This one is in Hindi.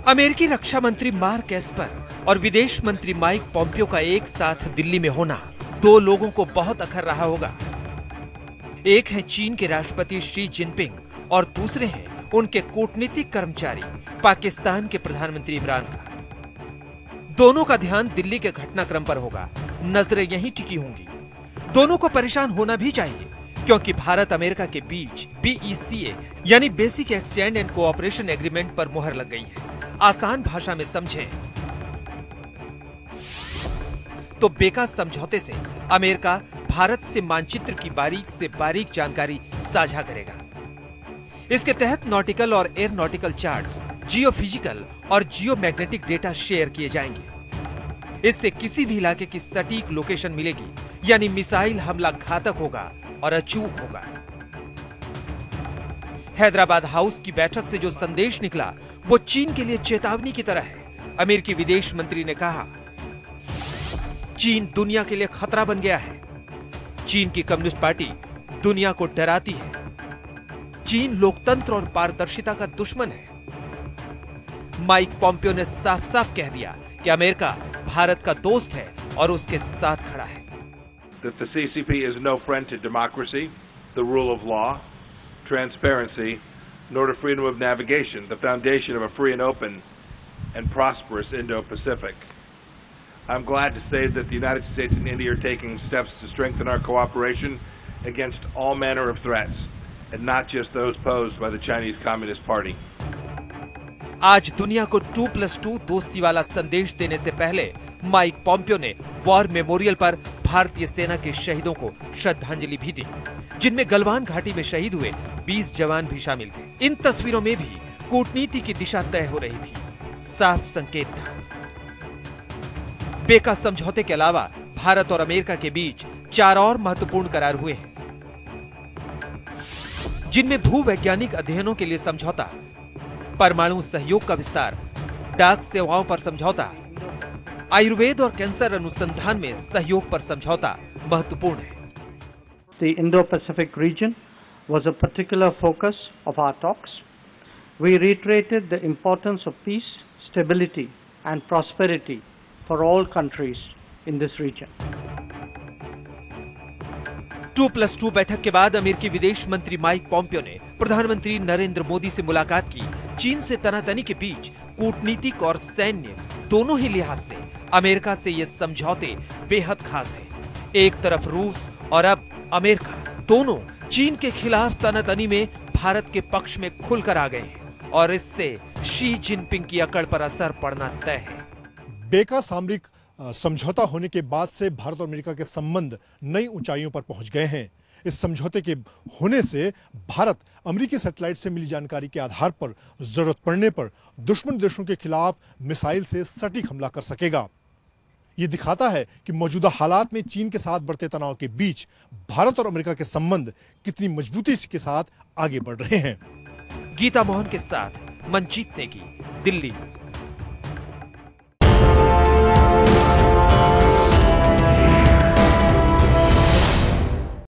अमेरिकी रक्षा मंत्री मार्क एस्पर और विदेश मंत्री माइक पॉम्पियो का एक साथ दिल्ली में होना दो लोगों को बहुत अखर रहा होगा। एक है चीन के राष्ट्रपति शी जिनपिंग और दूसरे हैं उनके कूटनीतिक कर्मचारी पाकिस्तान के प्रधानमंत्री इमरान खान। दोनों का ध्यान दिल्ली के घटनाक्रम पर होगा, नजरें यहीं टिकी होंगी। दोनों को परेशान होना भी चाहिए क्योंकि भारत अमेरिका के बीच BECA यानी basic exchange and cooperation agreement पर मुहर लग गई है। आसान भाषा में समझें तो बेका समझौते से अमेरिका भारत से मानचित्र की बारीक से बारीक जानकारी साझा करेगा। इसके तहत नॉटिकल और एयरोनॉटिकल चार्ट्स, जियोफिजिकल और जियोमैग्नेटिक डेटा शेयर किए जाएंगे। इससे किसी भी इलाके की सटीक लोकेशन मिलेगी, यानी मिसाइल हमला घातक होगा और अचूक होगा। हैदराबाद हाउस की बैठक से जो संदेश निकला वो चीन के लिए चेतावनी की तरह है। अमेरिकी विदेश मंत्री ने कहा, चीन दुनिया के लिए खतरा बन गया है। चीन की कम्युनिस्ट पार्टी दुनिया को डराती है। चीन लोकतंत्र और पारदर्शिता का दुश्मन है। माइक पॉम्पियो ने साफ साफ कह दिया कि अमेरिका भारत का दोस्त है और उसके साथ खड़ा है। That the CCP is no friend to democracy, the rule of law, transparency, nor to freedom of navigation, the foundation of a free and open and prosperous Indo-Pacific. I'm glad to say that the United States and India are taking steps to strengthen our cooperation against all manner of threats, and not just those posed by the Chinese Communist Party. आज दुनिया को 2+2 दोस्ती वाला संदेश देने से पहले माइक पॉम्पियो ने वॉर मेमोरियल पर भारतीय सेना के शहीदों को श्रद्धांजलि भी दी, जिनमें गलवान घाटी में शहीद हुए 20 जवान भी शामिल थे। इन तस्वीरों में भी कूटनीति की दिशा तय हो रही थी। साफ संकेत था। बेका समझौते के अलावा भारत और अमेरिका के बीच 4 और महत्वपूर्ण करार हुए हैं, जिनमें भूवैज्ञानिक अध्ययनों के लिए समझौता, परमाणु सहयोग का विस्तार, डाक सेवाओं पर समझौता, आयुर्वेद और कैंसर अनुसंधान में सहयोग पर समझौता महत्वपूर्ण है। The Indo-Pacific region was a particular focus of our talks. We reiterated the importance of peace, stability and prosperity for all countries in this region. 2+2 बैठक के बाद अमेरिकी विदेश मंत्री माइक पॉम्पियो ने प्रधानमंत्री नरेंद्र मोदी से मुलाकात की। चीन से तनातनी के बीच कूटनीतिक और सैन्य दोनों ही लिहाज से अमेरिका से ये समझौते बेहद खास हैं। एक तरफ रूस और अब अमेरिका, दोनों चीन के खिलाफ तनातनी में भारत के पक्ष में खुलकर आ गए हैं और इससे शी जिनपिंग की अकड़ पर असर पड़ना तय है। बेका सामरिक समझौता होने के बाद से भारत और अमेरिका के संबंध नई ऊंचाइयों पर पहुंच गए हैं। इस समझौते के होने से भारत अमेरिकी सैटेलाइट से मिली जानकारी के आधार पर जरूरत पड़ने पर दुश्मन देशों के खिलाफ मिसाइल से सटीक हमला कर सकेगा। ये दिखाता है कि मौजूदा हालात में चीन के साथ बढ़ते तनाव के बीच भारत और अमेरिका के संबंध कितनी मजबूती के साथ आगे बढ़ रहे हैं। गीता मोहन के साथ मंजीत नेगी, दिल्ली।